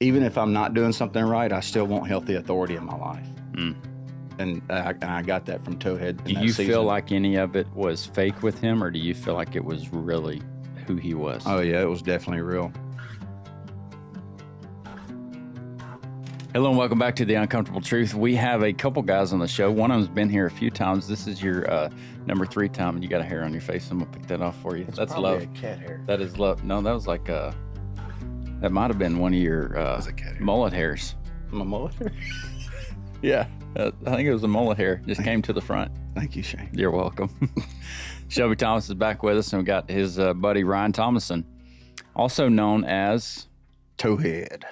even if I'm not doing something right, I still want healthy authority in my life. And I got that from Towhead. Do you feel like any of it was fake with him, or do you feel like it was really who he was? Oh, yeah, it was definitely real. Hello and welcome back to The Uncomfortable Truth. We have a couple guys on the show. One of them's been here a few times. This is your number 3 time, and you got a hair on your face. I'm going to pick that off for you. That's love. A cat hair. That is love. No, that was like that might have been one of your mullet hairs. My mullet hair? Yeah, I think it was a mullet hair. Just came to the front. Thank you, Shane. You're welcome. Shelby Thomas is back with us, and we got his buddy Ryan Thomason, also known as Towhead.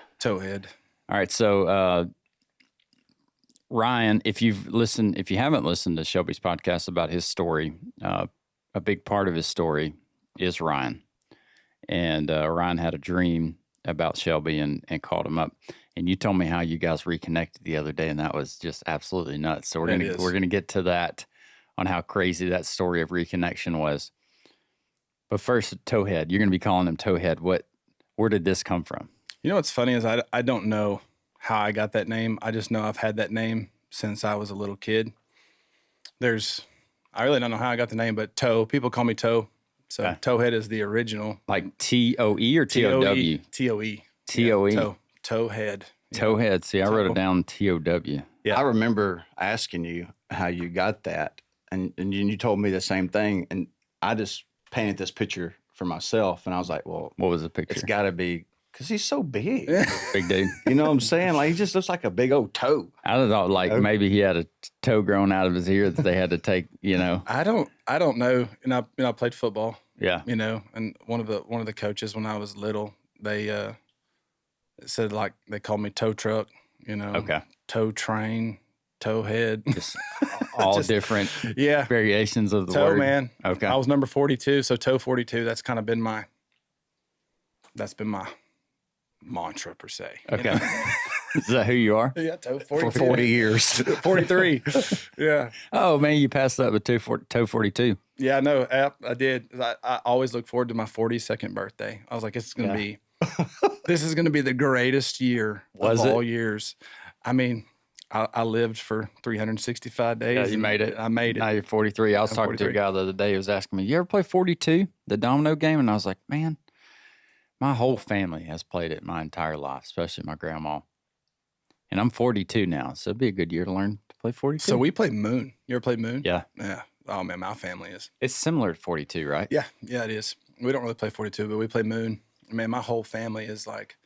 All right, so Ryan, if you haven't listened to Shelby's podcast about his story, a big part of his story is Ryan. And Ryan had a dream about Shelby and called him up. And you told me how you guys reconnected the other day, and that was just absolutely nuts. So we're gonna get to that, on how crazy that story of reconnection was. But first, Towhead, you're gonna be calling him Towhead. Where did this come from? You know what's funny is I don't know how I got that name. I just know I've had that name since I was a little kid. I really don't know how I got the name, but Toe. People call me Toe. So okay. Towhead is the original. Like T-O-E or T-O-W? T-O-E. T-O-E. Yeah, Towhead. Towhead. See, I wrote it down T-O-W. Yeah. I remember asking you how you got that, and you told me the same thing, and I just painted this picture for myself, and I was like, well, what was the picture? It's got to be, because he's so big. Big dude. You know what I'm saying? Like, he just looks like a big old toe. I don't know, like maybe he had a toe growing out of his ear that they had to take, you know. I don't know. And I played football. Yeah. You know, and one of the coaches when I was little, they said, like, they called me tow truck, you know. Okay. Tow train, Towhead. Just all different variations of the toe, word. Man. Okay. I was number 42, so Toe 42. That's kind of been my mantra per se. Okay. Is that who you are? Yeah, Toe 42. For 40 years. 43. Yeah. Oh, man, you passed that with Toe 42. Yeah, no, I did. I always look forward to my 42nd birthday. I was like, this is going to be the greatest year of all years. I mean, I lived for 365 days. Yeah, you made it. I made it. Now you're 43. I was talking to a guy the other day who was asking me, you ever play 42, the domino game? And I was like, man, my whole family has played it my entire life, especially my grandma. And I'm 42 now, so it'd be a good year to learn to play 42. So we play Moon. You ever played Moon? Yeah. Yeah. Oh, man, my family is. It's similar to 42, right? Yeah. Yeah, it is. We don't really play 42, but we play Moon. Man, my whole family is like,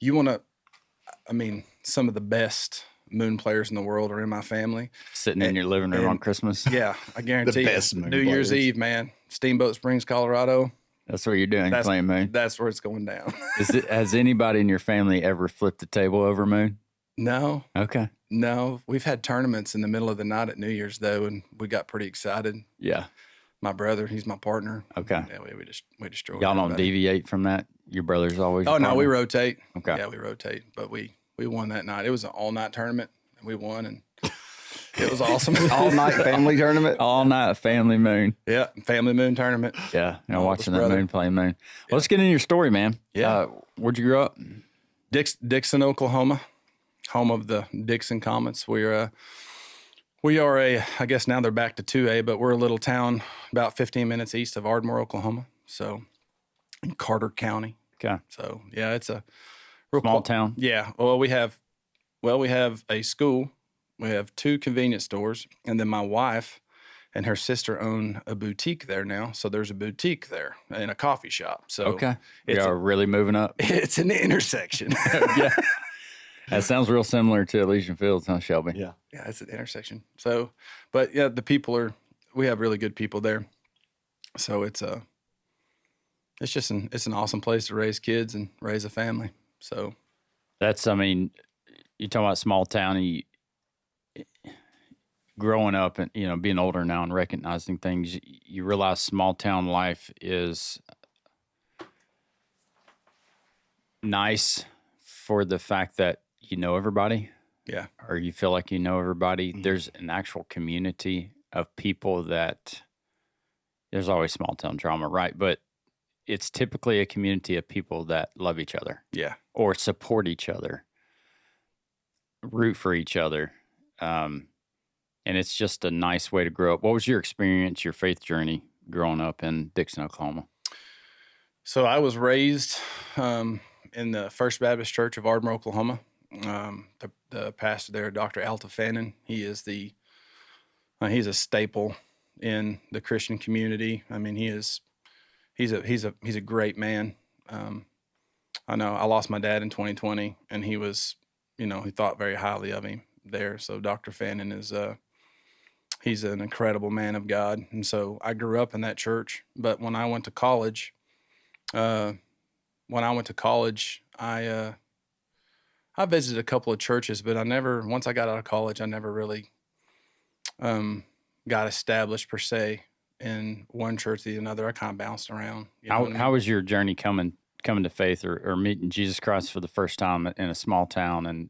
some of the best Moon players in the world are in my family. Sitting in your living room on Christmas. Yeah, I guarantee The best Moon New Year's players. Eve, man. Steamboat Springs, Colorado. That's what you're doing, playing Moon. That's where it's going down. Has anybody in your family ever flipped the table over Moon? No. Okay. No. We've had tournaments in the middle of the night at New Year's, though, and we got pretty excited. Yeah. My brother, he's my partner. Okay. Yeah, we destroy. Y'all don't deviate from that? Your brother's always your no, partner? we rotate. Okay. Yeah, we rotate, but we won that night. It was an all-night tournament, and we won, and it was awesome. All-night family tournament? All night family Moon. Yeah, family Moon tournament. Yeah, you know, All watching this that brother. Moon playing Moon. Well, let's get into your story, man. Yeah. Where'd you grow up? Dixon, Oklahoma, home of the Dixon Comets. We are I guess now they're back to 2A, but we're a little town about 15 minutes east of Ardmore, Oklahoma. So in Carter County. Okay. So yeah, it's a real Small town? Yeah. Well, we have a school, we have 2 convenience stores, and then my wife and her sister own a boutique there now. So there's a boutique there and a coffee shop. So Okay. We are really moving up. it's an intersection. Yeah. That sounds real similar to Elysian Fields, huh, Shelby? Yeah. Yeah, it's an intersection. So, but yeah, we have really good people there. So it's just it's an awesome place to raise kids and raise a family. So That's, I mean, you talking about small town, and growing up and, you know, being older now and recognizing things, you realize small town life is nice for the fact that you know everybody. yeah, Or you feel like you know everybody. There's an actual community of people that there's always small town drama, right? But it's typically a community of people that love each other. yeah, or support each other, root for each other. And it's just a nice way to grow up. What was your experience, your faith journey growing up in Dixon, Oklahoma? So I was raised in the First Baptist Church of Ardmore, Oklahoma. The pastor there, Dr. Alta Fannin, he's a staple in the Christian community. I mean, he's a great man. I know I lost my dad in 2020, and he was, he thought very highly of him there. So Dr. Fannin he's an incredible man of God. And so I grew up in that church. But when I went to college, I visited a couple of churches, but once I got out of college, I never really got established per se in one church to another. I kind of bounced around. How was your journey coming to faith or meeting Jesus Christ for the first time in a small town? And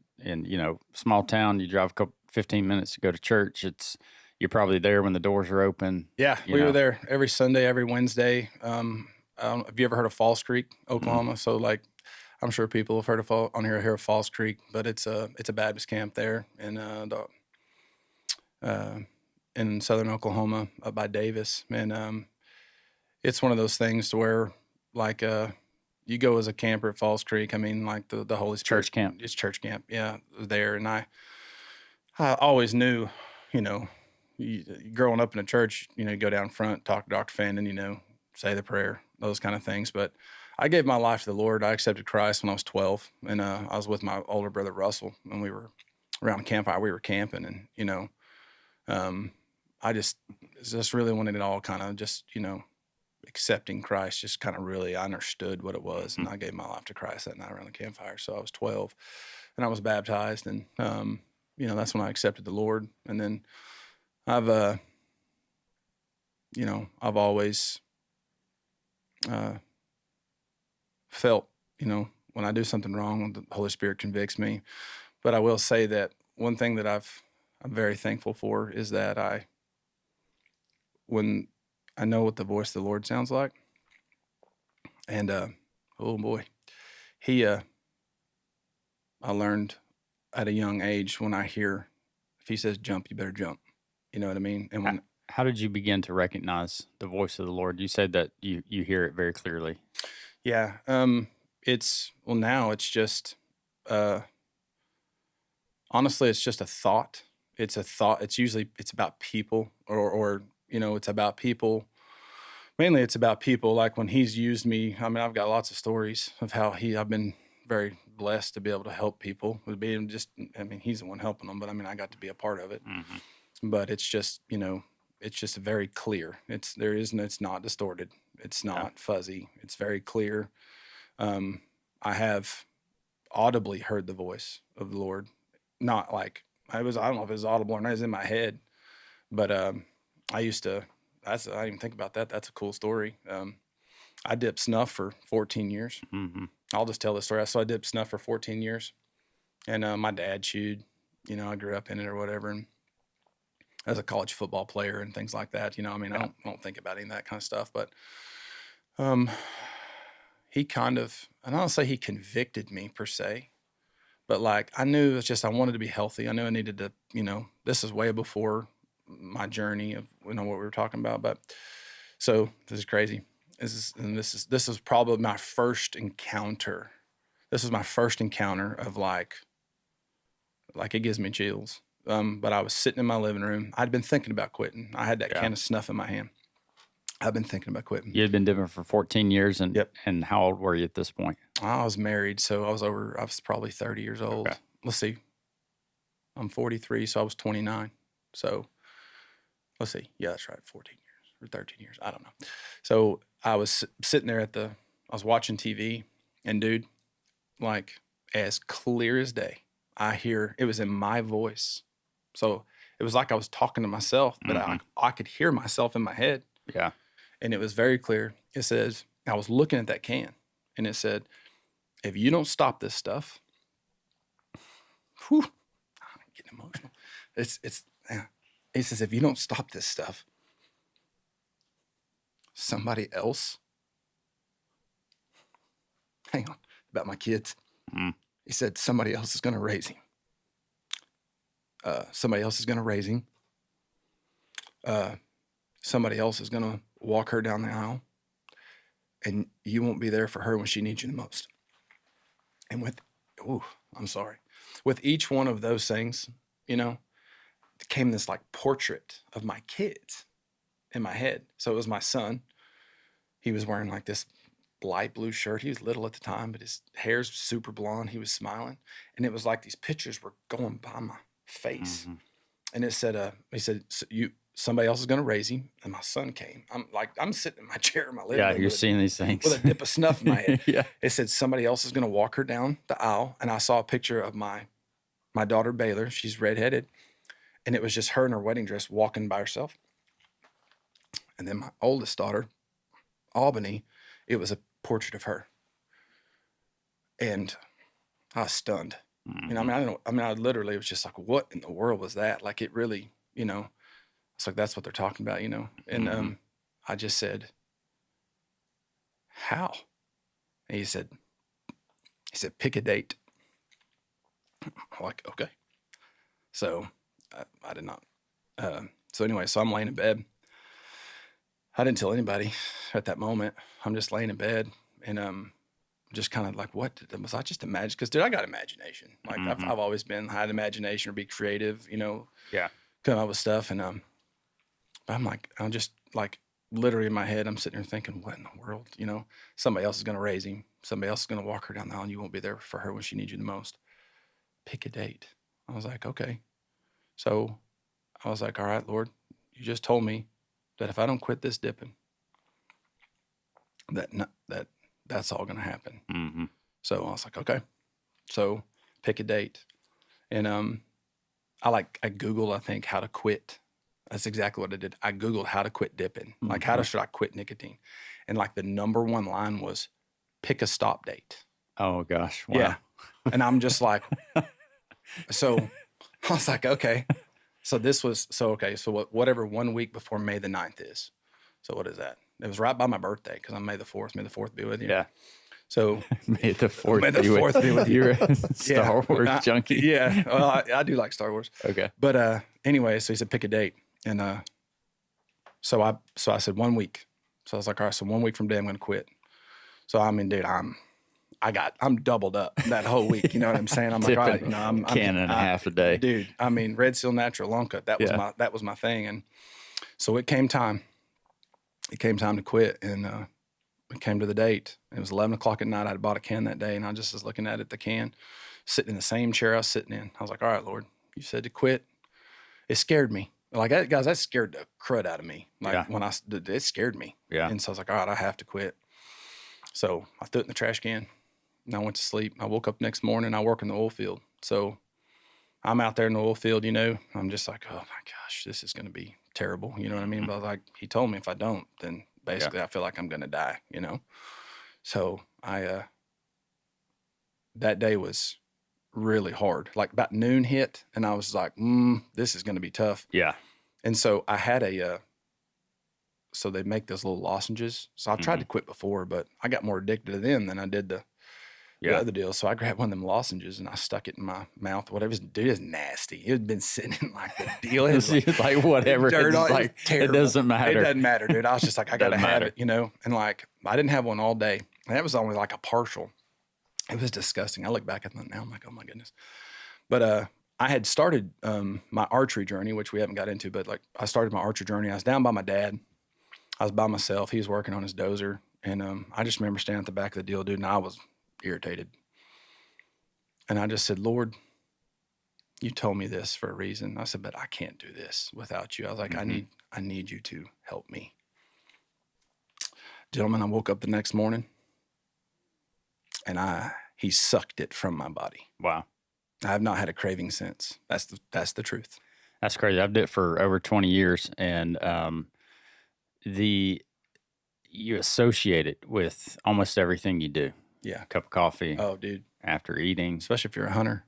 small town, you drive 15 minutes to go to church. You're probably there when the doors are open. Yeah, we were there every Sunday, every Wednesday. Have you ever heard of Falls Creek, Oklahoma? Mm-hmm. So I'm sure people have heard of hear of Falls Creek, but it's a Baptist camp there in southern Oklahoma up by Davis. And it's one of those things to where you go as a camper at Falls Creek. I mean, like the Holy Spirit. Church camp. It's church camp. Yeah, there. And I always knew, growing up in a church, you go down front, talk to Dr. Fannin, say the prayer, those kind of things. But I gave my life to the Lord. I accepted Christ when I was 12, and I was with my older brother Russell, and we were around a campfire. We were camping, and I just really wanted it all kind of just accepting Christ. Just kind of really, I understood what it was, and I gave my life to Christ that night around the campfire. So I was 12, and I was baptized, and that's when I accepted the Lord. And then I've always felt, when I do something wrong, the Holy Spirit convicts me. But I will say that one thing that I'm very thankful for is that when I know what the voice of the Lord sounds like, and oh boy, I learned at a young age when I hear, if he says jump, you better jump. You know what I mean? And how did you begin to recognize the voice of the Lord? You said that you hear it very clearly. Yeah. Now it's just, honestly, it's just a thought. It's a thought. It's about people or it's about people. Mainly it's about people. Like when he's used me, I mean, I've got lots of stories of how I've been very blessed to be able to help people. He's the one helping them, but I mean, I got to be a part of it. Mm-hmm. But it's just, it's just very clear. It's not distorted. It's not fuzzy. It's very clear. I have audibly heard the voice of the Lord. Not like I don't know if it was audible or not. It was in my head, but I didn't even think about that. That's a cool story. I dipped snuff for 14 years. Mm-hmm. I'll just tell the story. So I dipped snuff for 14 years, and my dad chewed. I grew up in it or whatever, and as a college football player and things like that, I don't think about any of that kind of stuff, but he kind of, and I don't say he convicted me per se, but I knew it was just, I wanted to be healthy. I knew I needed to, this is way before my journey of, what we were talking about. But so this is crazy. This is probably my first encounter. This was my first encounter of it gives me chills. But I was sitting in my living room. I'd been thinking about quitting. I had that can of snuff in my hand. I've been thinking about quitting. You had been dipping for 14 years, and yep. And how old were you at this point? I was married, so I was probably 30 years old. Okay. Let's see. I'm 43, so I was 29. So let's see. Yeah, that's right. 14 years or 13 years. I don't know. So I was sitting there I was watching TV, and dude, as clear as day, it was in my voice. So it was like I was talking to myself, but mm-hmm. I could hear myself in my head. Yeah. And it was very clear. It says, I was looking at that can, and it said, if you don't stop this stuff, I'm getting emotional. It says, if you don't stop this stuff, somebody else, hang on, about my kids. He said, somebody else is going to raise him. Somebody else is going to raise him. Somebody else is going to walk her down the aisle, and you won't be there for her when she needs you the most. And with each one of those things, you know, came this like portrait of my kids in my head. So it was my son. He was wearing like this light blue shirt. He was little at the time, but his hair's super blonde. He was smiling. And it was like these pictures were going by my face. Mm-hmm. And it said, he said, somebody else is going to raise him. And my son came. I'm sitting in my chair in my living room. Yeah, you're seeing these things. With a dip of snuff in my head. Yeah. It said, somebody else is going to walk her down the aisle. And I saw a picture of my daughter, Baylor. She's redheaded. And it was just her in her wedding dress walking by herself. And then my oldest daughter, Albany, it was a portrait of her. And I was stunned. Mm-hmm. You know, I literally was just like, what in the world was that? Like, it really, you know, it's like, that's what they're talking about, you know? And I just said, how? And he said, pick a date. I'm like, okay. So I did not. So anyway, so I'm laying in bed. I didn't tell anybody at that moment. I'm just laying in bed and just kind of like, what was I just imagining? Because dude, I got imagination. Like I've always been had imagination or be creative, you know. Yeah. Come up with stuff, and I'm just like literally in my head, I'm sitting there thinking, what in the world, you know? Somebody else is gonna raise him. Somebody else is gonna walk her down the aisle, and you won't be there for her when she needs you the most. Pick a date. I was like, okay. So I was like, all right, Lord, you just told me that if I don't quit this dipping, that's all going to happen. Mm-hmm. So I was like, okay. So pick a date. And I Googled, I think, how to quit. That's exactly what I did. I Googled how to quit dipping. Mm-hmm. Like, should I quit nicotine? And like the number one line was, pick a stop date. Oh, gosh. Wow. Yeah. And I'm just like, so I was like, okay. So whatever 1 week before May the 9th is. So what is that? It was right by my birthday because I'm May the 4th. May the 4th be with you. Yeah. So May the 4th be with you. You're a Star Wars junkie. Yeah. Well, I do like Star Wars. Okay. But anyway, so he said, pick a date. And so I said 1 week. So I was like, all right, so 1 week from today, I'm going to quit. So I mean, dude, I'm doubled up that whole week. You know what I'm saying? I'm like, all right, you know, I'm can and a half a day, dude. I mean, Red Seal Natural Long Cut. That was my thing. And so it came time. It came time to quit, and it came to the date. It was 11 o'clock at night. I had bought a can that day, and I just was looking at it, the can, sitting in the same chair I was sitting in. I was like, all right, Lord, you said to quit. It scared me. Like, guys, that scared the crud out of me. Like, when it scared me. Yeah. And so I was like, all right, I have to quit. So I threw it in the trash can, and I went to sleep. I woke up next morning. I work in the oil field. So I'm out there in the oil field, you know. I'm just like, oh, my gosh, this is going to be terrible. You know what I mean? But like, he told me if I don't, then basically I feel like I'm going to die, you know. So that day was really hard. Like about noon hit, and I was like, this is going to be tough. Yeah. And so I had so they make those little lozenges. So I've tried to quit before, but I got more addicted to them than I did the other deal. So I grabbed one of them lozenges and I stuck it in my mouth. Whatever. Dude, it's nasty. It had been sitting in like the deal. It was like whatever. Dirt on, like, it doesn't matter. It doesn't matter, dude. I was just like, I got to have it, you know? And like, I didn't have one all day. And that was only like a partial. It was disgusting. I look back at it now. I'm like, oh my goodness. But I had started my archery journey, which we haven't got into, but like I started my archery journey. I was down by my dad. I was by myself. He was working on his dozer. And I just remember standing at the back of the deal, dude, and I was irritated. And I just said, Lord, you told me this for a reason. I said, but I can't do this without you. I was like, I need you to help me. Gentlemen, I woke up the next morning and he sucked it from my body. Wow. I have not had a craving since. That's the truth. That's crazy. I've did it for over 20 years, and you associate it with almost everything you do. Yeah. Cup of coffee. Oh, dude. After eating. Especially if you're a hunter.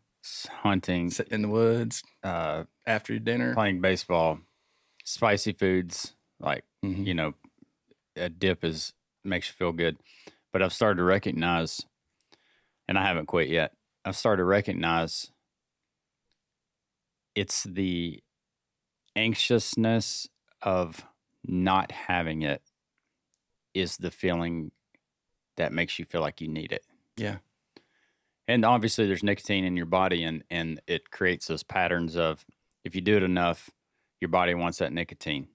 Hunting. Sitting in the woods. After your dinner. Playing baseball. Spicy foods. Like, you know, a dip makes you feel good. But I've started to recognize and I haven't quit yet. I've started to recognize it's the anxiousness of not having it is the feeling that makes you feel like you need it. Yeah. And obviously there's nicotine in your body, and it creates those patterns of, if you do it enough, your body wants that nicotine.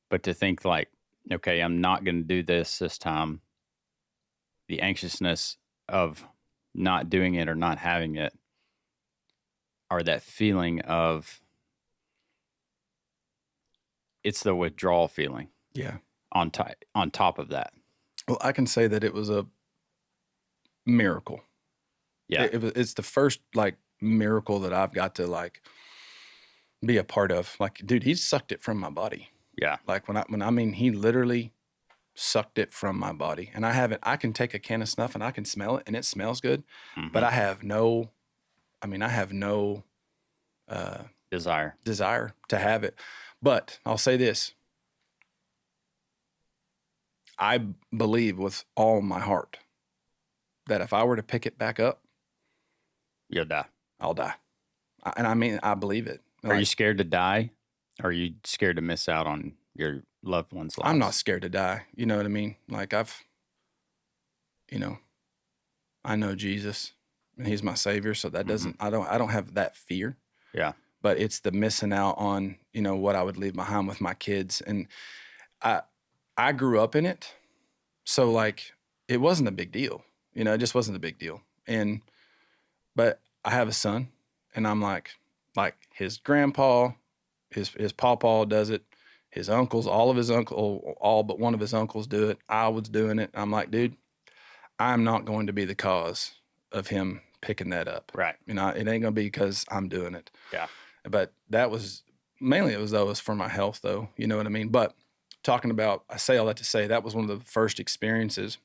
But to think like, okay, I'm not going to do this time, the anxiousness of not doing it or not having it, or that feeling of, it's the withdrawal feeling. Yeah. On top of that. Well, I can say that it was a miracle. Yeah. It's the first like miracle that I've got to like be a part of. Like, dude, he sucked it from my body. Yeah. Like he literally sucked it from my body. And I can take a can of snuff and I can smell it and it smells good, but I have no desire to have it. But I'll say this. I believe with all my heart that if I were to pick it back up, you'll die. I'll die. I believe it. Are you scared to die? Or are you scared to miss out on your loved one's life? I'm not scared to die. You know what I mean? Like I know Jesus and he's my savior. So that doesn't, I don't have that fear. Yeah. But it's the missing out on, what I would leave behind with my kids. And I grew up in it. So like, it wasn't a big deal, it just wasn't a big deal. But I have a son and I'm like his grandpa, his pawpaw does it. His uncles, all but one of his uncles do it. I was doing it. I'm like, dude, I'm not going to be the cause of him picking that up. Right. It ain't going to be because I'm doing it. Yeah. But that was mainly it was for my health though. You know what I mean? But talking about, I say all that to say that was one of the first experiences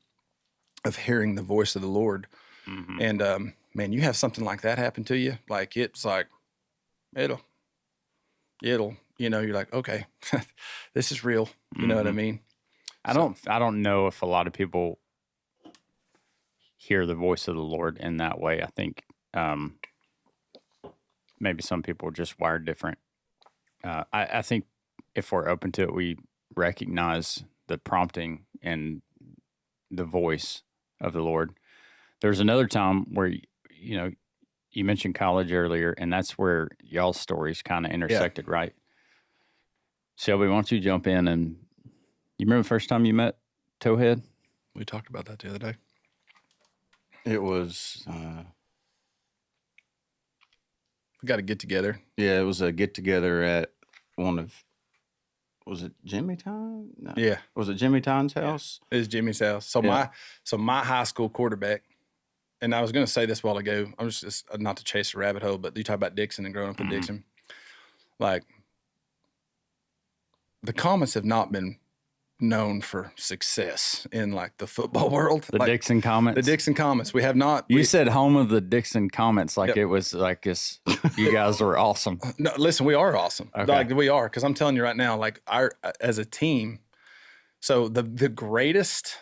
of hearing the voice of the Lord. Mm-hmm. And, man, you have something like that happen to you. Like, it's like, it'll, you're like, okay, this is real. You know what I mean? I don't know if a lot of people hear the voice of the Lord in that way. I think, maybe some people are just wired different. I think if we're open to it, we recognize the prompting and the voice of the Lord. There's another time where, you mentioned college earlier, and that's where y'all's stories kind of intersected, right? Shelby, why don't you jump in? And you remember the first time you met Towhead? We talked about that the other day. It was... we got to get together. Yeah, it was a get together at was it Jimmy Tyne? No. Yeah. Was it Jimmy Tyne's house? Yeah. It was Jimmy's house. So my high school quarterback, and I was going to say this a while ago, I'm just not to chase a rabbit hole, but you talk about Dixon and growing up in Dixon. Like, the Comets have not been known for success in like the football world. The Dixon Comets. The Dixon Comets. We have not. You said home of the Dixon Comets, like it was like this. You guys were awesome. No, listen, we are awesome. Okay. Like we are, because I'm telling you right now, like as a team. So the greatest,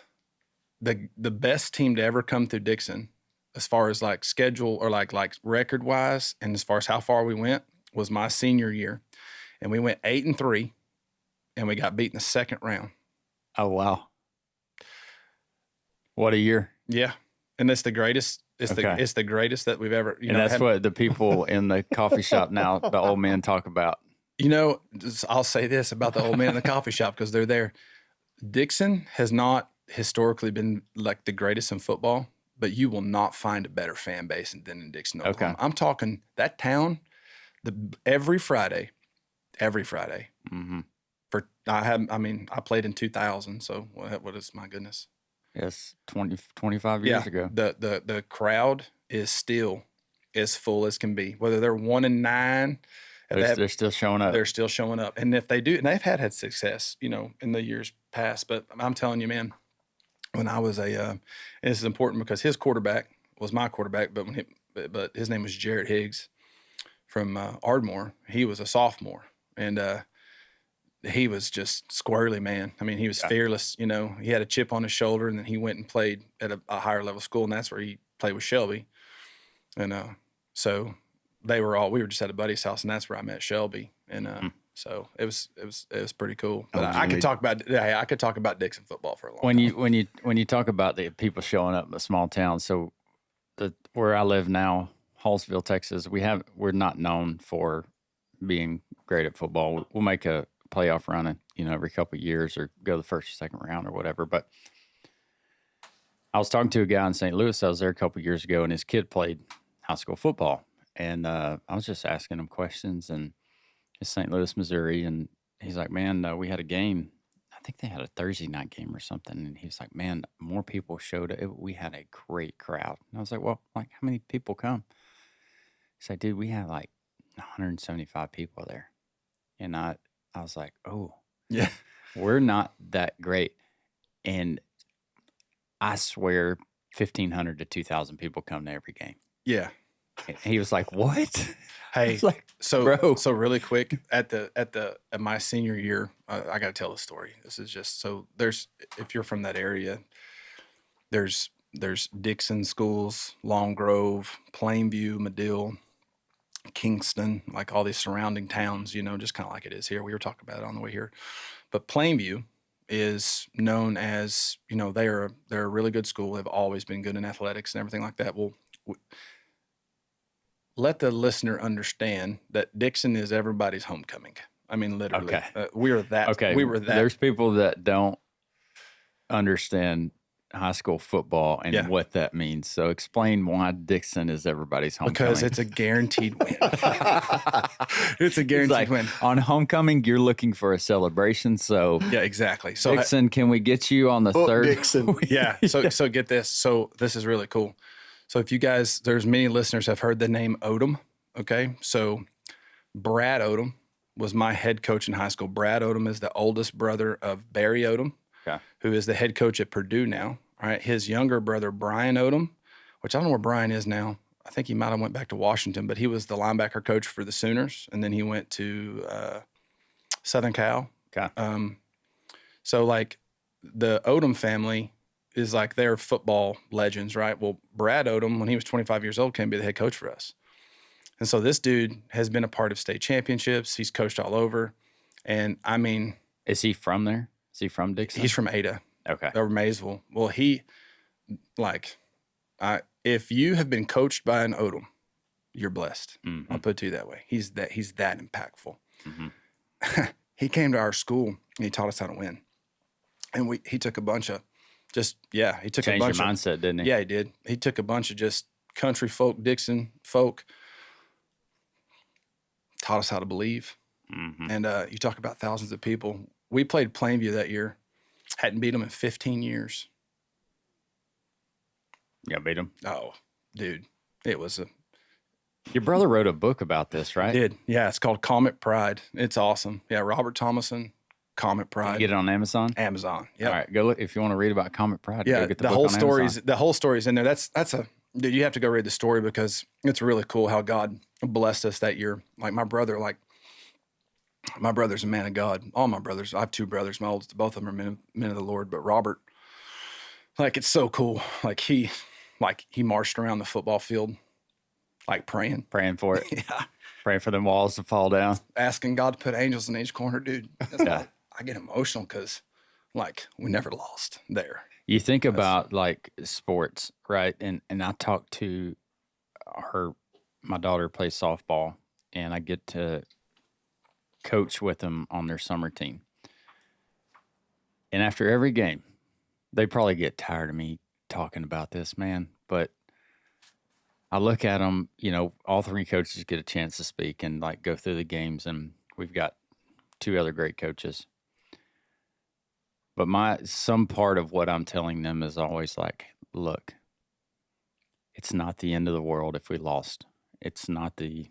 the best team to ever come through Dixon, as far as like schedule or like record wise, and as far as how far we went, was my senior year, and we went 8-3, and we got beat in the second round. Oh, wow. What a year. Yeah. And it's the greatest. It's the greatest that we've ever, that's what the people in the coffee shop now, the old men, talk about. I'll say this about the old men in the coffee shop because they're there. Dixon has not historically been like the greatest in football, but you will not find a better fan base than in Dixon, Oklahoma. Okay. I'm talking that town, every Friday. Mm-hmm. I played in 2000, so what is, my goodness? Yes, 25 years ago. The crowd is still as full as can be. Whether they're 1-9, they're still showing up. They're still showing up. And if they do, and they've had success, in the years past. But I'm telling you, man, when I was and this is important because his quarterback was my quarterback, but his name was Jarrett Higgs from Ardmore. He was a sophomore, and he was just squirrely, man. I mean, he was fearless. You know, he had a chip on his shoulder, and then he went and played at a higher level school, and that's where he played with Shelby. And so we were just at a buddy's house, and that's where I met Shelby. And so it was pretty cool. But I could talk about Dixon football for a long time. When you talk about the people showing up in the small towns, so where I live now, Hallsville, Texas, we're not known for being great at football. We'll make a playoff run, every couple of years, or go the first or second round or whatever. But I was talking to a guy in St. Louis. I was there a couple of years ago, and his kid played high school football, and I was just asking him questions. And it's St. Louis, Missouri, and he's like, "Man, we had a game. I think they had a Thursday night game or something." And he's like, "Man, more people showed up. We had a great crowd." And I was like, "Well, like, how many people come?" He's like, "Dude, we had like 175 people there." And I was like, "Oh, yeah, we're not that great." And I swear 1,500 to 2,000 people come to every game. Yeah. And he was like, "What?" Hey, like, so really quick at my senior year, I got to tell the story. This is just if you're from that area, there's Dixon schools, Long Grove, Plainview, Medill, Kingston, like all these surrounding towns, just kind of like it is here. We were talking about it on the way here, but Plainview is known as, they're a really good school. They've always been good in athletics and everything like that. Well, let the listener understand that Dixon is everybody's homecoming. I mean, literally, okay. We were that. There's people that don't understand high school football and what that means. So explain why Dixon is everybody's homecoming. Because it's a guaranteed win. It's a guaranteed win. On homecoming, you're looking for a celebration. So yeah, exactly. So Dixon, can we get you on the third? Dixon. Yeah. So get this. So this is really cool. So if you guys, there's many listeners have heard the name Odum. Okay. So Brad Odum was my head coach in high school. Brad Odum is the oldest brother of Barry Odum, who is the head coach at Purdue now. All right. His younger brother, Brian Odum, which I don't know where Brian is now. I think he might have went back to Washington, but he was the linebacker coach for the Sooners. And then he went to Southern Cal. Okay. So like the Odum family is like they're football legends, right? Well, Brad Odum, when he was 25 years old, came to be the head coach for us. And so this dude has been a part of state championships. He's coached all over. And I mean, is he from there? Is he from Dixon? He's from Ada. Okay. Or Maysville. Well, if you have been coached by an Odum, you're blessed. Mm-hmm. I'll put it to you that way. He's that impactful. Mm-hmm. He came to our school and he taught us how to win. And he took a bunch of he took Changed your mindset, didn't he? Yeah, he did. He took a bunch of just country folk, Dixon folk, taught us how to believe. Mm-hmm. And you talk about thousands of people. We played Plainview that year. Hadn't beat them in 15 years. Yeah, beat him. Oh, dude. It was Your brother wrote a book about this, right? Did. Yeah, it's called Comet Pride. It's awesome. Yeah, Robert Thomason, Comet Pride. You get it on Amazon? Amazon. Yeah. All right, go look if you want to read about Comet Pride. Yeah, go get the the book whole on story's Amazon. the whole story's in there. Dude, you have to go read the story because it's really cool how God blessed us that year. Like my brother's a man of God. All my brothers, I have two brothers. My oldest, both of them are men of the Lord. But Robert, like, it's so cool. Like he marched around the football field, like praying for it. Yeah, Praying for them walls to fall down. asking God to put angels in each corner, dude. That's I get emotional because, like, we never lost there. You think about like sports, right? And I talk to my daughter plays softball, and I get to coach with them on their summer team. And after every game, they probably get tired of me talking about this, man. But I look at them, all three coaches get a chance to speak and like go through the games, and we've got two other great coaches. But some part of what I'm telling them is always like, look, it's not the end of the world if we lost. It's not the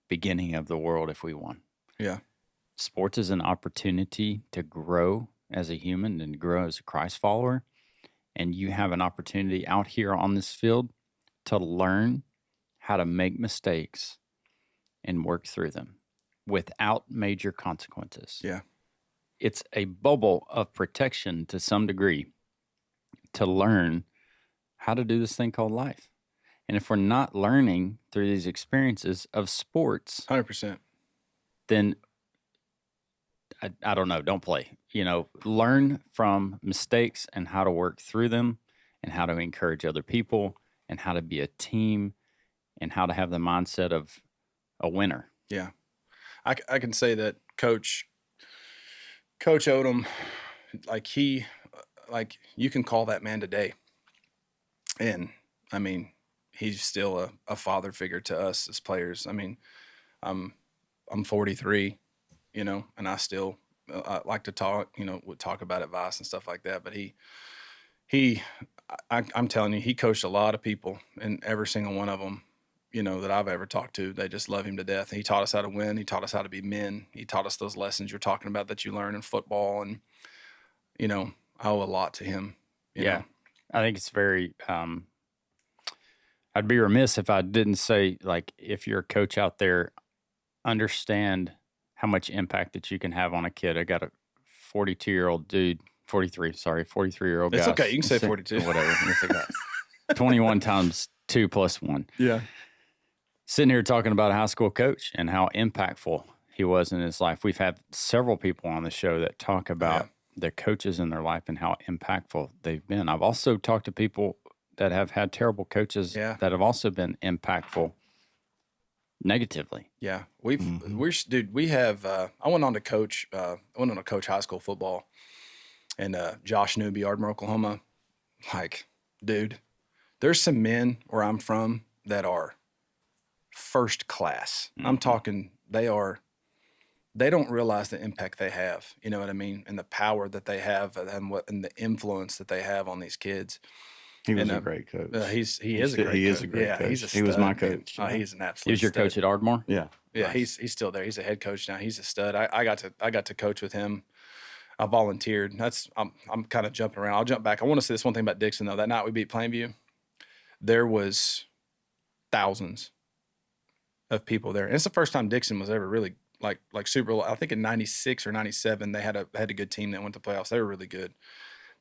beginning of the world if we won. Yeah. Sports is an opportunity to grow as a human and grow as a Christ follower. And you have an opportunity out here on this field to learn how to make mistakes and work through them without major consequences. Yeah. it's a bubble of protection to some degree to learn how to do this thing called life. And if we're not learning through these experiences of sports, 100%. then I don't know, don't play. Learn from mistakes and how to work through them and how to encourage other people and how to be a team and how to have the mindset of a winner. Yeah. I can say that Coach Odum, you can call that man today. And I mean, he's still a father figure to us as players. I mean, I'm 43, and I still I like to talk, would talk about advice and stuff like that. But I'm telling you, he coached a lot of people, and every single one of them, that I've ever talked to, they just love him to death. He taught us how to win. He taught us how to be men. He taught us those lessons you're talking about that you learn in football. And, I owe a lot to him. You know? I think it's very, I'd be remiss if I didn't say, like, if you're a coach out there, understand how much impact that you can have on a kid. I got a 42-year-old dude, 43-year-old guy. It's okay. You can say 42. Whatever. 21 times 2 plus 1. Yeah. Sitting here talking about a high school coach and how impactful he was in his life. We've had several people on the show that talk about the coaches in their life and how impactful they've been. I've also talked to people that have had terrible coaches that have also been impactful negatively. Yeah. We have, I went on to coach high school football, and Josh Newby, Ardmore, Oklahoma. Like, dude, there's some men where I'm from that are first class. I'm talking, they don't realize the impact they have, you know what I mean? And the power that they have and the influence that they have on these kids. He was a great coach. He is a great coach. He's a stud. He was my coach. Oh, he's an absolute He was your stud. coach at Ardmore? Yeah. Yeah, nice. He's still there. He's a head coach now. He's a stud. I got to coach with him. I volunteered. I'm kind of jumping around. I'll jump back. I want to say this one thing about Dixon though. That night we beat Plainview, there was thousands of people there. And it's the first time Dixon was ever really like Super Bowl. I think in '96 or '97 they had a good team that went to playoffs. They were really good.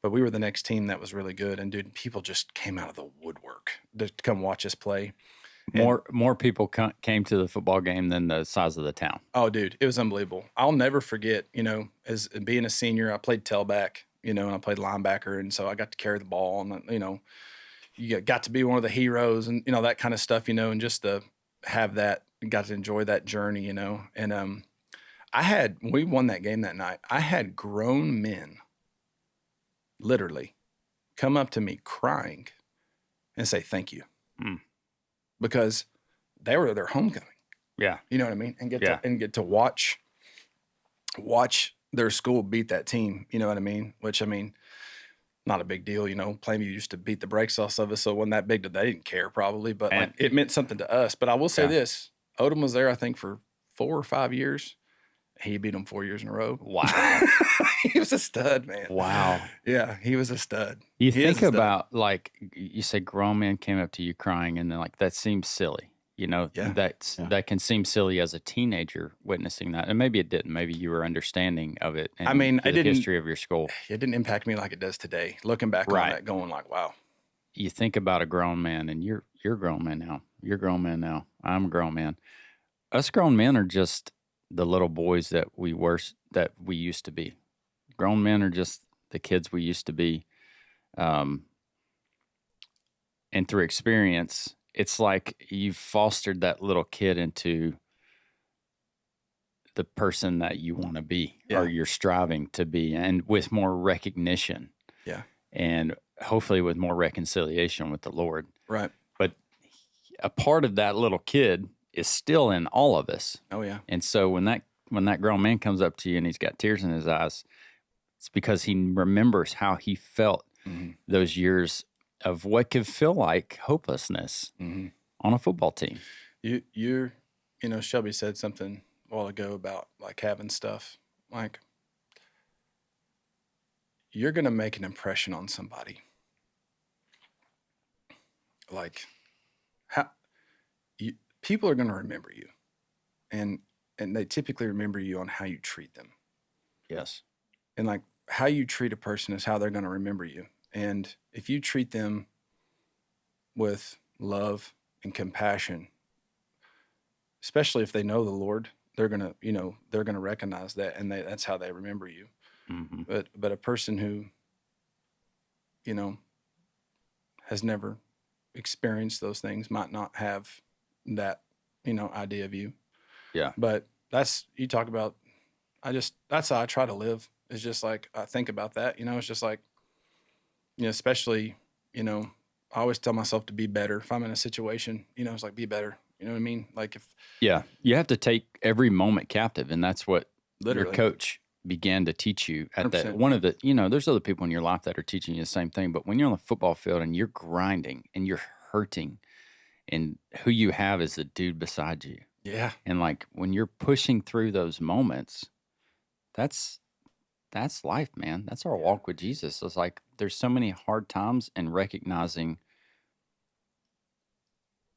But we were the next team that was really good. And dude, people just came out of the woodwork to come watch us play. More people came to the football game than the size of the town. Oh, dude, it was unbelievable. I'll never forget, as being a senior, I played tailback, and I played linebacker. And so I got to carry the ball and, you got to be one of the heroes and, that kind of stuff, and just to have that, got to enjoy that journey, And we won that game that night. I had grown men literally come up to me crying and say, thank you. Because they were their homecoming. Yeah. You know what I mean? And get to watch their school beat that team. You know what I mean? Which, not a big deal. Plainview used to beat the brakes off of us, so it wasn't that big that they didn't care probably, but it meant something to us. But I will say this, Odum was there, I think, for 4 or 5 years. He beat them 4 years in a row. Wow. He was a stud, man. Wow. Yeah, he was a stud. You think about, like, you say grown men came up to you crying, and then, like, that seems silly. That can seem silly as a teenager witnessing that. And maybe it didn't. Maybe you were understanding of it. And the history of your school. It didn't impact me like it does today. Looking back on that, going like, wow. You think about a grown man, and you're a grown man now. You're a grown man now. I'm a grown man. Us grown men are just the little boys that we used to be. Grown men are just the kids we used to be. And through experience, it's like you've fostered that little kid into the person that you want to be or you're striving to be, and with more recognition. Yeah. And hopefully with more reconciliation with the Lord. Right. But a part of that little kid is still in all of us. Oh, yeah. And so when that grown man comes up to you and he's got tears in his eyes, it's because he remembers how he felt those years of what could feel like hopelessness on a football team. Shelby said something a while ago about like having stuff. Like, you're going to make an impression on somebody. Like, people are going to remember you, and they typically remember you on how you treat them. Yes. And like how you treat a person is how they're going to remember you. And if you treat them with love and compassion, especially if they know the Lord, they're going to, they're going to recognize that, and that's how they remember you. Mm-hmm. But a person who, has never experienced those things might not have that, idea of you. Yeah. But you talk about, that's how I try to live. It's just like, I think about that, it's just like, especially, I always tell myself to be better. If I'm in a situation, it's like, be better. You know what I mean? Like Yeah, you have to take every moment captive, and that's what literally your coach began to teach you at 100%. that. One of the, there's other people in your life that are teaching you the same thing, but when you're on the football field and you're grinding and you're hurting, and who you have is the dude beside you. Yeah. And like when you're pushing through those moments, that's life, man. That's our walk with Jesus. It's like there's so many hard times, and recognizing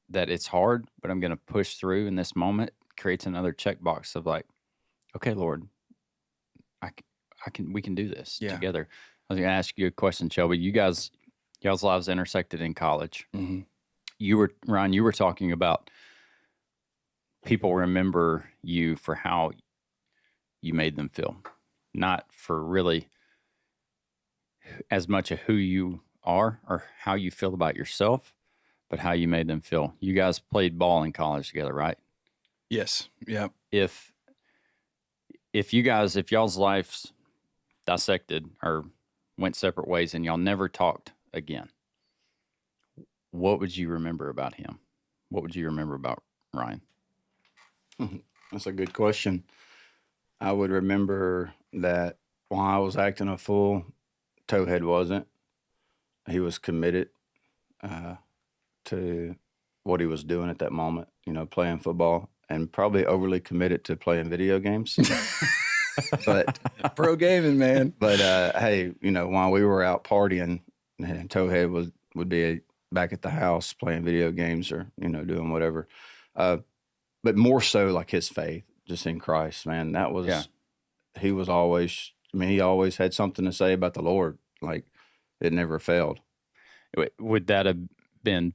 that it's hard, but I'm going to push through in this moment creates another checkbox of like, okay, Lord, we can do this together. I was going to ask you a question, Shelby. Y'all's lives intersected in college. Mm-hmm. Ryan, you were talking about people remember you for how you made them feel, not for really as much of who you are or how you feel about yourself, but how you made them feel. You guys played ball in college together, right? Yes. Yeah. If y'all's lives dissected or went separate ways and y'all never talked again, what would you remember about him? What would you remember about Ryan? That's a good question. I would remember that while I was acting a fool, Towhead wasn't. He was committed to what he was doing at that moment, playing football, and probably overly committed to playing video games. But pro gaming, man. But hey, while we were out partying, and Towhead would be back at the house playing video games or doing whatever. But more so like his faith, just in Christ, man. That was he was always. I mean, he always had something to say about the Lord. Like it never failed. Would that have been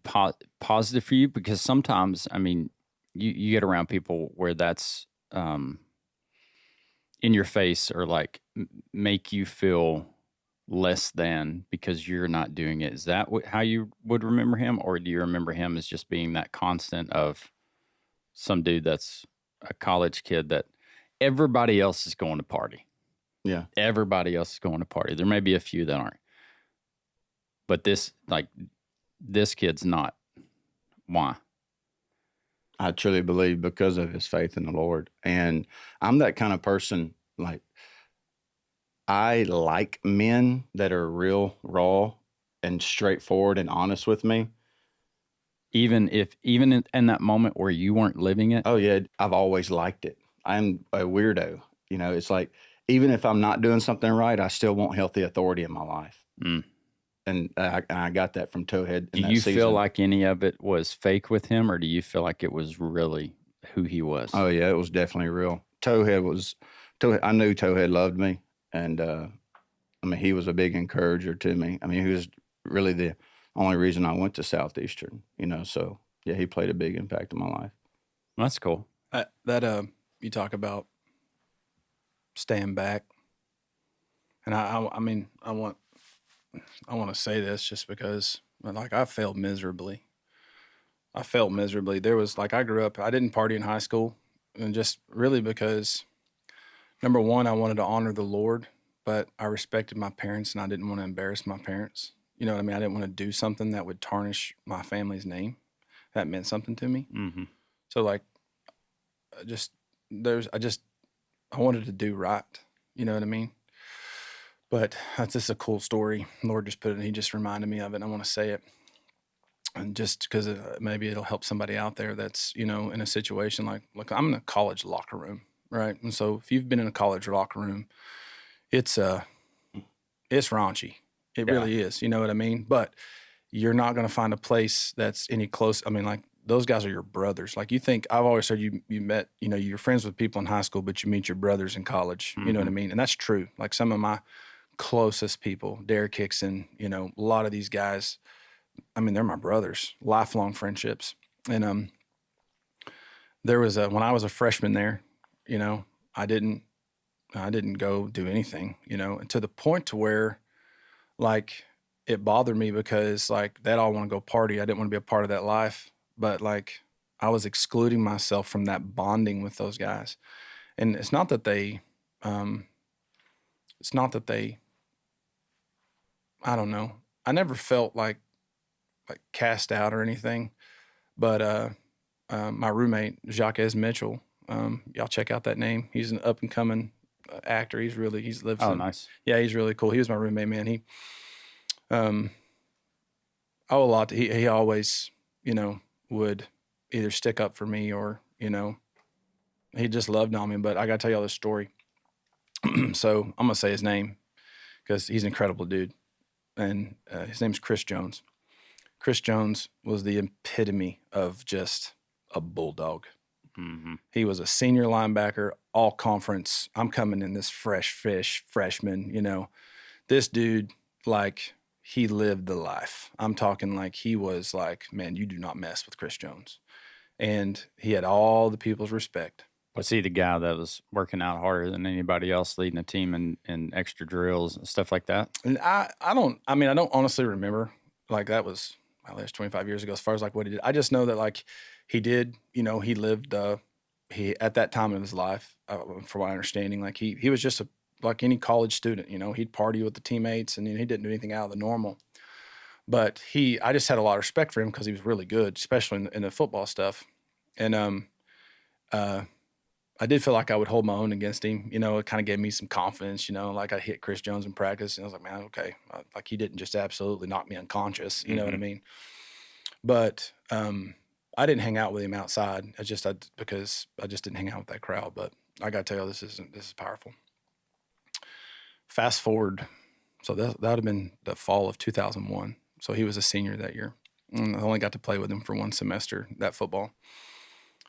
positive for you? Because sometimes, I mean, you get around people where that's in your face, or like make you feel less than because you're not doing it. Is that how you would remember him? Or do you remember him as just being that constant of some dude that's a college kid that everybody else is going to party? Yeah. Everybody else is going to party. There may be a few that aren't. But this kid's not. Why? I truly believe because of his faith in the Lord. And I'm that kind of person, like, I like men that are real raw and straightforward and honest with me. Even in that moment where you weren't living it? Oh, yeah. I've always liked it. I'm a weirdo. It's like, even if I'm not doing something right, I still want healthy authority in my life. Mm. And I got that from Towhead. Do you feel like any of it was fake with him, or do you feel like it was really who he was? Oh, yeah, it was definitely real. I knew Towhead loved me. And, I mean, he was a big encourager to me. I mean, he was really the only reason I went to Southeastern, so yeah, he played a big impact in my life. That's cool. You talk about staying back. And I mean, I want to say this just because, like, I failed miserably. There was, like, I grew up, I didn't party in high school, and just really because, number one, I wanted to honor the Lord, but I respected my parents and I didn't want to embarrass my parents. You know what I mean? I didn't want to do something that would tarnish my family's name. That meant something to me. Mm-hmm. So, like, I wanted to do right. You know what I mean? But that's just a cool story. Lord just put it, and he just reminded me of it, and I want to say it. And just because maybe it'll help somebody out there that's, in a situation like, look, I'm in a college locker room, right? And so if you've been in a college locker room, it's raunchy. It really is. You know what I mean? But you're not going to find a place that's any close. I mean, like, those guys are your brothers. Like you think, I've always said you met, you're friends with people in high school, but you meet your brothers in college. You know what I mean? And that's true. Like some of my closest people, Derek Hickson, a lot of these guys, I mean, they're my brothers, lifelong friendships. And there was when I was a freshman there, I didn't go do anything, and to the point to where like it bothered me because like they'd all want to go party. I didn't want to be a part of that life, but like I was excluding myself from that bonding with those guys. And it's not that they, I don't know. I never felt like cast out or anything, but my roommate, Jacques Mitchell, y'all check out that name. He's an up and coming actor. He's lives. Oh, nice. Yeah, he's really cool. He was my roommate, man. He, owe a lot. He always, would either stick up for me or, he just loved on me. But I got to tell y'all this story. So I'm going to say his name because he's an incredible dude. And his name's Chris Jones. Chris Jones was the epitome of just a bulldog. Mm-hmm. He was a senior linebacker, all conference. I'm coming in this fresh fish freshman, this dude, like he lived the life. I'm talking like he was like, man, you do not mess with Chris Jones. And he had all the people's respect. Was he the guy that was working out harder than anybody else, leading a team in extra drills and stuff like that? And I don't honestly remember. Like that was, well, that's 25 years ago as far as like what he did. I just know that like he did, he lived, he at that time of his life, from my understanding, like he was just like any college student, he'd party with the teammates and he didn't do anything out of the normal. But I just had a lot of respect for him because he was really good, especially in the football stuff. And I did feel like I would hold my own against him. It kind of gave me some confidence, like I hit Chris Jones in practice and I was like, man, okay. Like he didn't just absolutely knock me unconscious. You know what I mean? But I didn't hang out with him outside. Because I just didn't hang out with that crowd. But I got to tell you, this is powerful. Fast forward. So that would have been the fall of 2001. So he was a senior that year. And I only got to play with him for one semester, that football.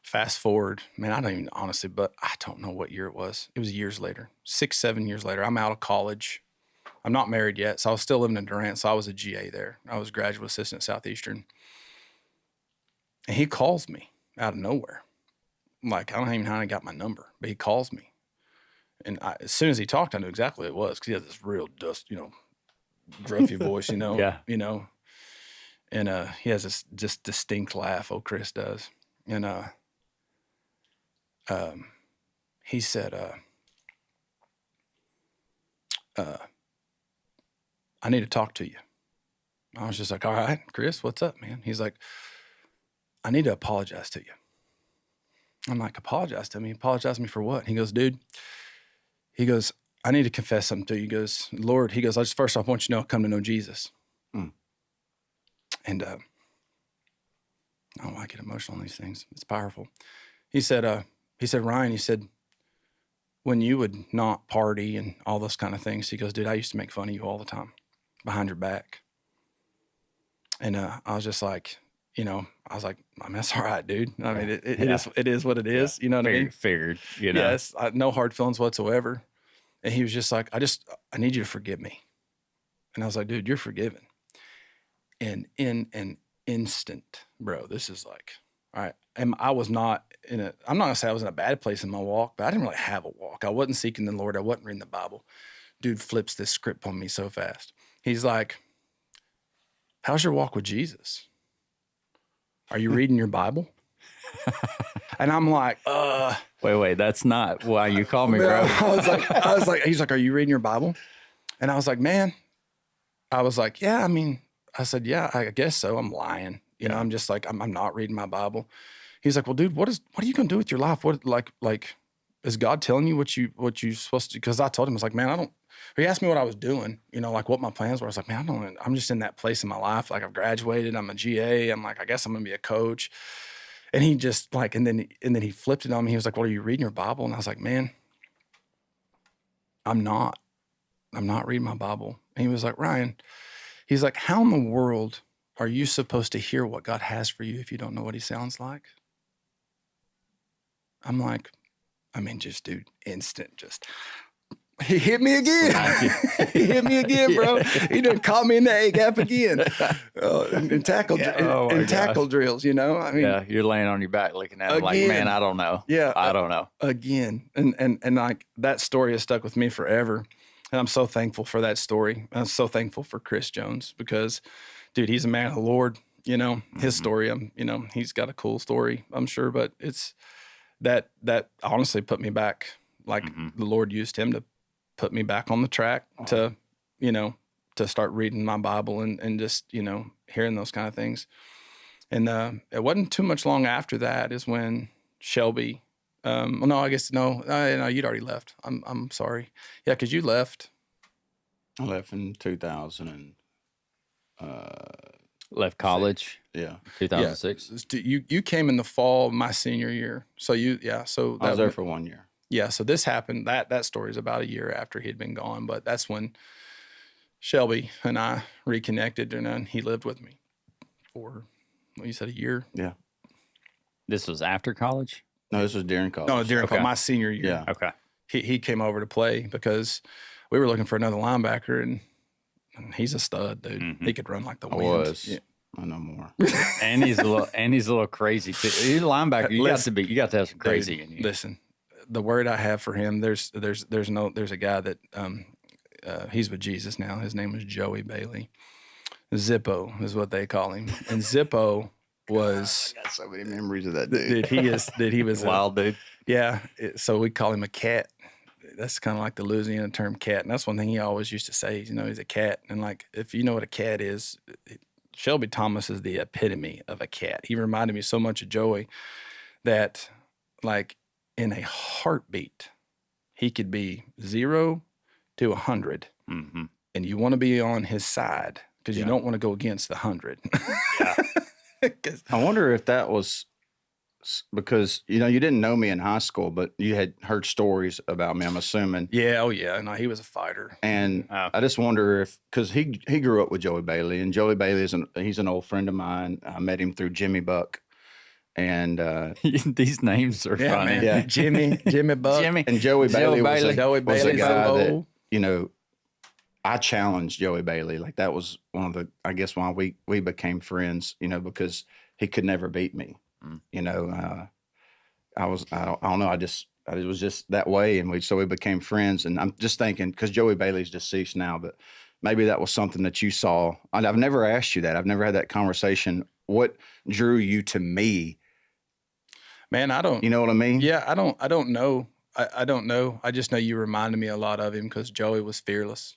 Fast forward, man, I don't even honestly, but I don't know what year it was. It was years later, 6, 7 years later. I'm out of college. I'm not married yet, so I was still living in Durant. So I was a GA there. I was graduate assistant at Southeastern. And he calls me out of nowhere. Like, I don't even know how he got my number, but he calls me. And as soon as he talked, I knew exactly what it was because he has this real gruffy voice, Yeah. And he has this just distinct laugh. Oh, Chris does. And he said, I need to talk to you. I was just like, all right, Chris, what's up, man? He's like, I need to apologize to you. I'm like, apologize to me? Apologize to me for what? He goes, dude, I need to confess something to you. He goes, Lord, I just first off want you to come to know Jesus. And I get emotional on these things. It's powerful. He said, Ryan, when you would not party and all those kind of things, he goes, dude, I used to make fun of you all the time behind your back. And I was just like, I was like, I mean, that's all right, dude. I mean, it is what it is. You know what I mean? Figured, Yes, no hard feelings whatsoever. And he was just like, I need you to forgive me. And I was like, dude, you're forgiven. And in an instant, bro, this is like, all right. And I was not I'm not gonna say I was in a bad place in my walk, but I didn't really have a walk. I wasn't seeking the Lord. I wasn't reading the Bible. Dude flips this script on me so fast. He's like, how's your walk with Jesus? Are you reading your Bible? And I'm like, Wait, that's not why you called me, bro. I was like, he's like, are you reading your Bible? And I was like, man, yeah, I mean, I said, yeah, I guess so. I'm lying. I'm just like, I'm not reading my Bible. He's like, well, dude, what are you going to do with your life? What, like, is God telling you what you supposed to do? Cause I told him, I was like, man, he asked me what I was doing, like what my plans were. I was like, man, I'm just in that place in my life. Like I've graduated, I'm a GA. I'm like, I guess I'm going to be a coach. And he just like, and then he flipped it on me. He was like, well, are you reading your Bible? And I was like, man, I'm not reading my Bible. And he was like, Ryan, he's like, how in the world are you supposed to hear what God has for you if you don't know what he sounds like? I'm like, just dude, instant, he hit me again. He hit me again, bro. He done caught me in the A gap again. And tackle drills, Yeah, you're laying on your back looking at him like, man, I don't know. Yeah. I don't know. Again. And like that story has stuck with me forever. And I'm so thankful for that story. I'm so thankful for Chris Jones because, dude, he's a man of the Lord. His story, he's got a cool story, I'm sure, but it's that honestly put me back. Like the Lord used him to put me back on the track to start reading my Bible and just, hearing those kind of things. And it wasn't too much long after that is when Shelby, you'd already left. I'm sorry. Yeah, because you left. I left in 2000 and left college. Yeah, 2006. Yeah. You came in the fall of my senior year. So I was there for 1 year. Yeah, so this happened. That story is about a year after he'd been gone, but that's when Shelby and I reconnected, and then he lived with me for, you said, a year. Yeah. This was after college? No, this was during college. No, during college, my senior year. Yeah. Okay. He came over to play because we were looking for another linebacker, and he's a stud, dude. Mm-hmm. He could run like the wind. Yeah. I know more. and he's a little crazy too. He's a linebacker. You got to have some crazy in you. Listen, the word I have for him, there's a guy that he's with Jesus now. His name was Joey Bailey. Zippo is what they call him. And Zippo was I got so many memories of that dude. He was wild dude. Yeah. So we call him a cat. That's kind of like the Louisiana term cat. And that's one thing he always used to say, he's a cat. And like, if you know what a cat is, Shelby Thomas is the epitome of a cat. He reminded me so much of Joey that like in a heartbeat, he could be 0 to 100. Mm-hmm. And you want to be on his side because you don't want to go against the 100. Yeah. I wonder if that was because, you didn't know me in high school, but you had heard stories about me, I'm assuming. Yeah. Oh, yeah. No, he was a fighter. And I just wonder if, because he grew up with Joey Bailey, and Joey Bailey he's an old friend of mine. I met him through Jimmy Buck. And these names are funny. Man. Yeah. Jimmy Buck. And Joey Bailey was a guy that, I challenged Joey Bailey. Like that was one of the, I guess, why we became friends, because he could never beat me. I don't know. It was just that way. And we became friends. And I'm just thinking, because Joey Bailey's deceased now, but maybe that was something that you saw. And I've never asked you that. I've never had that conversation. What drew you to me? Man, I don't. You know what I mean? Yeah, I don't know. I don't know. I just know you reminded me a lot of him because Joey was fearless.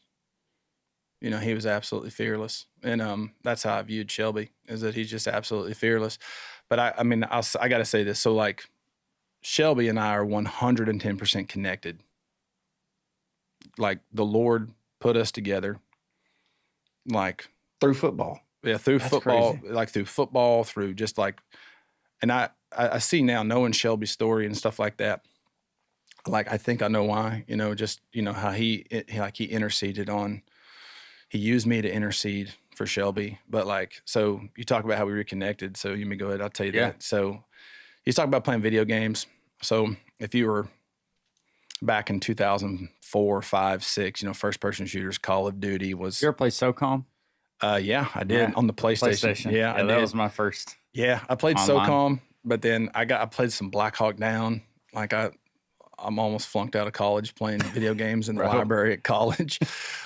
He was absolutely fearless. And that's how I viewed Shelby, is that he's just absolutely fearless. But I got to say this. So like Shelby and I are 110% connected. Like the Lord put us together. Like through football. Yeah, through That's football, crazy. like through football, through just like, and I see now knowing Shelby's story and stuff like that. Like, I think I know why, just, how he interceded on, he used me to intercede for Shelby. But like, so you talk about how we reconnected. So you may go ahead. I'll tell you that. So he's talking about playing video games. So if you were back in 2004, 5, 6, first person shooters, Call of Duty was. You ever play SOCOM? Yeah, I did on the PlayStation. Yeah, that was my first. Yeah, I played online. SOCOM, but then I played some Black Hawk Down. Like I'm almost flunked out of college playing video games in the library at college.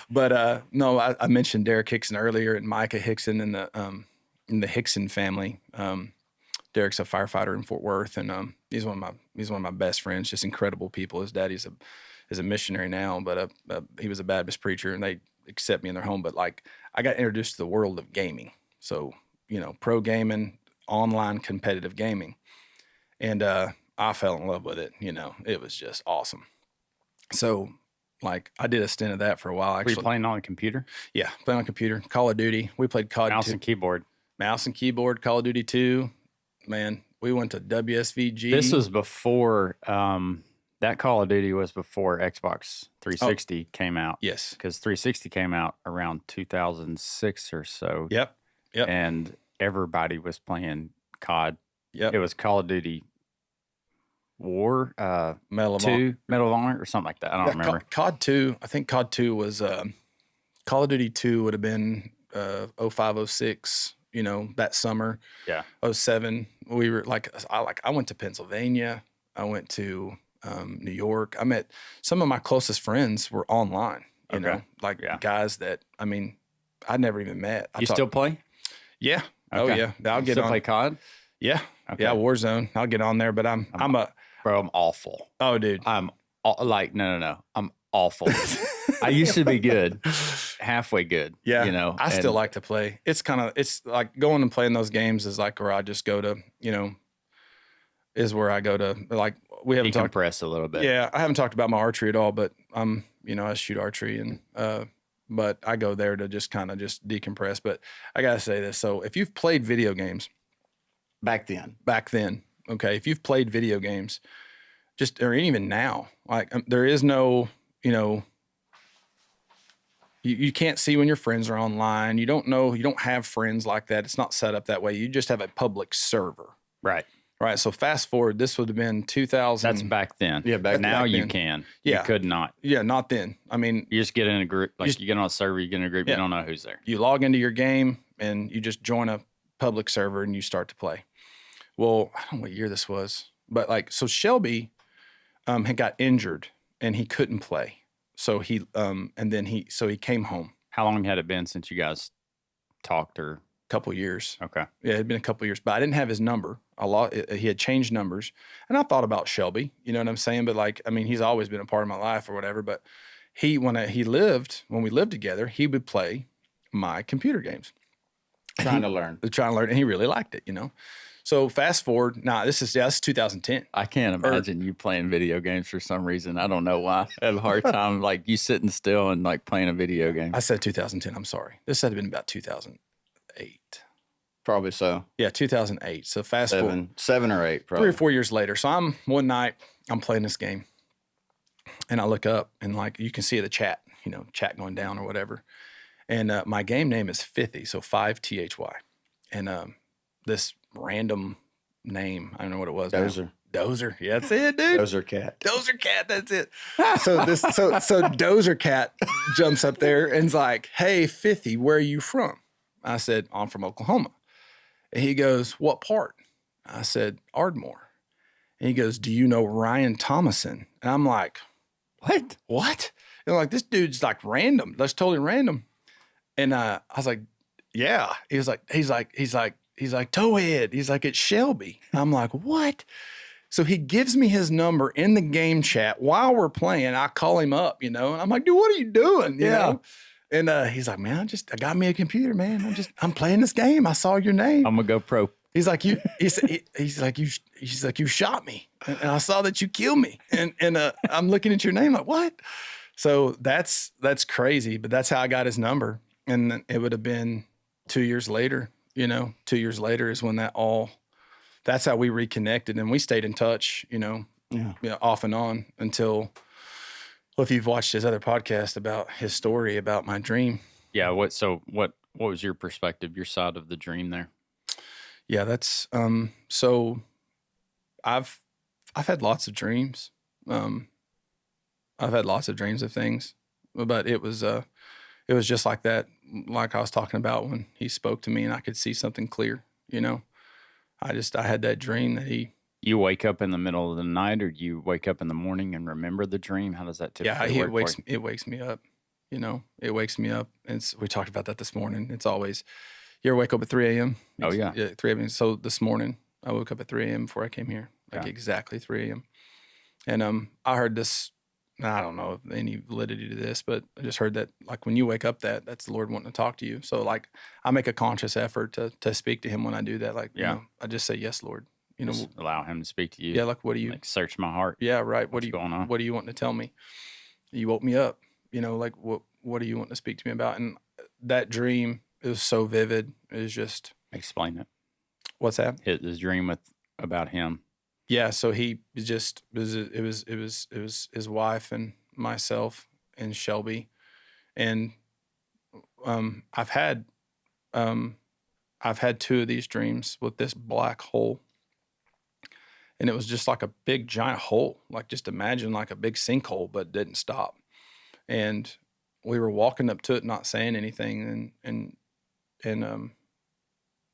But no, I mentioned Derek Hickson earlier and Micah Hickson in the Hickson family. Derek's a firefighter in Fort Worth, and he's one of my best friends. Just incredible people. His daddy's is a missionary now, but he was a Baptist preacher, and they accept me in their home. But like, I got introduced to the world of gaming. So, pro gaming, online competitive gaming. And I fell in love with it. It was just awesome. So like I did a stint of that for a while. Actually. Were you playing on a computer? Yeah, playing on a computer. Call of Duty. We played Call of Duty. Mouse and keyboard. Call of Duty 2. Man, we went to WSVG. This was before, that Call of Duty was before Xbox 360 came out. Yes. Because 360 came out around 2006 or so. Yep. Yep. and everybody was playing COD. Yep. It was Call of Duty War Medal of Honor. 2, Medal of Honor or something like that. I don't remember. COD 2. I think COD 2 was Call of Duty 2 would have been 05, 06, that summer. Yeah. 07. We were I went to Pennsylvania. I went to New York. I met some of my closest friends were online, guys that, I mean, I'd never even met. You still play? Yeah. Okay. Oh yeah. I'll You get still on. play COD? Yeah. Okay. Yeah. Warzone. I'll get on there, but I'm awful. oh dude. I'm no. I'm awful. I used to be good, halfway good. Yeah. I still like to play. It's like going and playing those games is like where I just go to, is where I go to, like, we haven't talked. Decompress a little bit. Yeah. I haven't talked about my archery at all, but I shoot archery and, but I go there to just kind of just decompress. But I got to say this. So if you've played video games Back then. okay, if you've played video games, or even now, like there is no, you can't see when your friends are online. You don't know, you don't have friends like that. It's not set up that way. You just have a public server. Right. Right. So fast forward, this would have been 2000. That's back then. Yeah, back now back you then. can. Yeah. You could not. Yeah, not then. I mean, You just get in a group, you get on a server, you get in a group, Yeah. you don't know who's there. you log into your game and you just join a public server and you start to play. Well, I don't know what year this was, but so Shelby had got injured and he couldn't play. So he he came home. How long had it been since you guys talked or? Couple years. Okay. Yeah, it had been a couple years, but I didn't have his number. He had changed numbers, and I thought about Shelby. You know what I'm saying? But he's always been a part of my life or whatever. But when we lived together, he would play my computer games, Trying to learn. and he really liked it. So fast forward. Nah, this is 2010. I can't imagine you playing video games for some reason. I don't know why. I have a hard time you sitting still and playing a video game. I said 2010. I'm sorry. This had been about 2008. Probably so. Yeah, 2008. So fast forward. 7 or 8, probably. 3 or 4 years later. So one night I'm playing this game and I look up and you can see the chat, chat going down or whatever. And my game name is Fithy. So 5THY. And this random name, I don't know what it was. Dozer. Yeah, that's it, dude. Dozer Cat. Dozer Cat, that's it. So Dozer Cat jumps up there and's like, "Hey, Fithy, where are you from?" I said, "I'm from Oklahoma." And he goes, "What part?" I said, "Ardmore." And he goes, "Do you know Ryan Thomason?" And I'm like, What? And this dude's random. That's totally random. And I was like, "Yeah." He's like, "Towhead." He's like, "It's Shelby." I'm like, "What?" So he gives me his number in the game chat while we're playing. I call him up, and I'm like, "Dude, what are you doing?" You know? And he's like, "Man, I got me a computer, man. I'm playing this game. I saw your name. I'm gonna go pro." He's like, he's like, "You shot me, and I saw that you killed me." And I'm looking at your name like, "What?" So that's crazy, but that's how I got his number. And it would have been 2 years later. 2 years later is when that's how we reconnected, and we stayed in touch. Off and on until. Well, if you've watched his other podcast about his story about my dream. Yeah. What was your perspective, your side of the dream there? Yeah, that's so I've had lots of dreams. I've had lots of dreams of things, but it was just like that, like I was talking about when he spoke to me and I could see something clear, I had that dream that You wake up in the middle of the night, or do you wake up in the morning and remember the dream? How does that typically work? It wakes me up. It wakes me up. And we talked about that this morning. It's always, you ever wake up at 3 a.m.? Oh, yeah. 3 a.m. So this morning, I woke up at 3 a.m. before I came here, exactly 3 a.m. And I heard this, I don't know if any validity to this, but I just heard that when you wake up, that's the Lord wanting to talk to you. So I make a conscious effort to speak to him when I do that. I just say, "Yes, Lord." Just allow him to speak to you. Yeah, what do you search my heart? Yeah, right. What's going on? What do you want to tell me? You woke me up. What do you want to speak to me about? And that dream is so vivid. It was just Explain it. What's that? His dream about him. Yeah, so it was his wife and myself and Shelby, and I've had I've had 2 of these dreams with this black hole. And it was just like a big giant hole. Like just imagine like a big sinkhole, but didn't stop. And we were walking up to it, not saying anything. And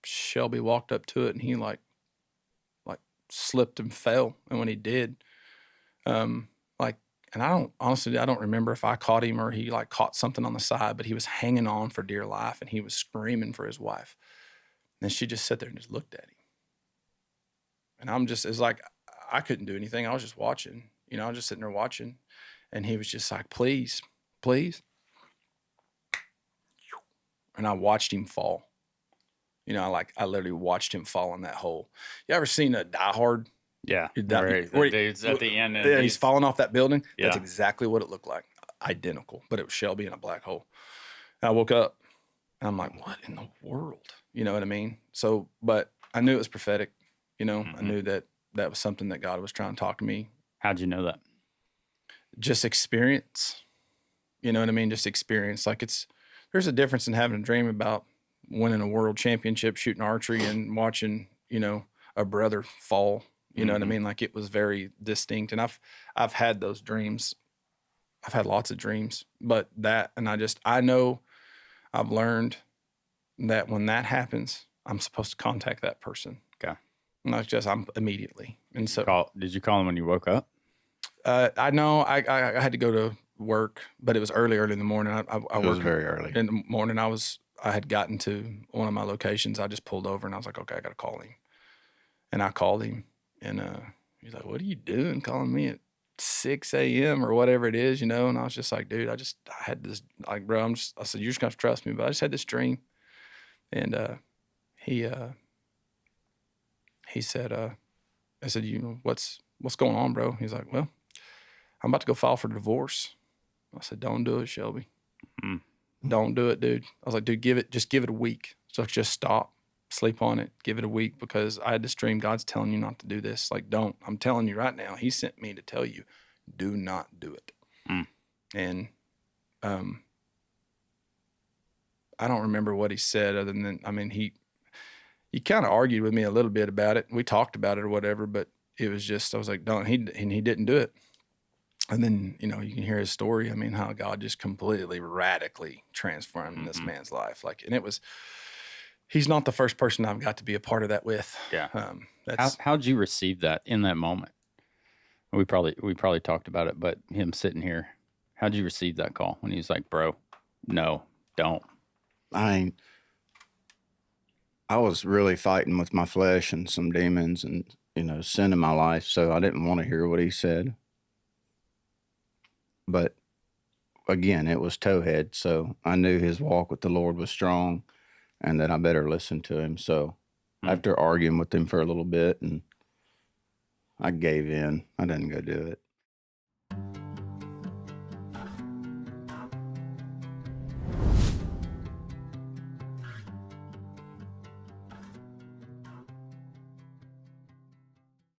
Shelby walked up to it and he like slipped and fell. And when he did, and I don't remember if I caught him or he like caught something on the side, but he was hanging on for dear life and he was screaming for his wife. And she just sat there and just looked at him. And it's like, I couldn't do anything. I was just watching, I was just sitting there watching. And he was just like, please, please. And I watched him fall. I literally watched him fall in that hole. You ever seen a Die Hard? Yeah. Where dude's at the end. And he's falling off that building. Yeah. That's exactly what it looked like. Identical. But it was Shelby in a black hole. And I woke up and I'm like, what in the world? You know what I mean? So, but I knew it was prophetic. I knew that was something that God was trying to talk to me. How'd you know that? Just experience. You know what I mean? Just experience. Like there's a difference in having a dream about winning a world championship, shooting archery, and watching, a brother fall. You know what I mean? Like it was very distinct. And I've had those dreams. I've had lots of dreams, but I know I've learned that when that happens, I'm supposed to contact that person. Okay. And I'm immediately. And so did you call him when you woke up? I know I had to go to work, but it was early in the morning. It was very early in the morning. I had gotten to one of my locations. I just pulled over and I was like, okay, I got to call him. And I called him and he's like, what are you doing calling me at 6 a.m. or whatever it is, And I was just like, dude, I had this, like, bro, I said, you're just going to trust me, but I just had this dream. And he said, I said, what's going on, bro? He's like, well, I'm about to go file for divorce. I said, don't do it, Shelby. Don't do it, dude. I was like, dude, just give it a week. So just stop, sleep on it, give it a week, because I had this dream. God's telling you not to do this. Like, don't. I'm telling you right now. He sent me to tell you, do not do it. And I don't remember what he said other than, he kind of argued with me a little bit about it. We talked about it or whatever, but it was just, I was like, don't. And he didn't do it. And then, you can hear his story. How God just completely, radically transformed this man's life. And he's not the first person I've got to be a part of that with. Yeah. How'd you receive that in that moment? We probably talked about it, but him sitting here, how'd you receive that call when he was like, bro, no, don't? I was really fighting with my flesh and some demons and, sin in my life. So I didn't want to hear what he said. But again, it was Towhead. So I knew his walk with the Lord was strong and that I better listen to him. So after arguing with him for a little bit, and I gave in, I didn't go do it.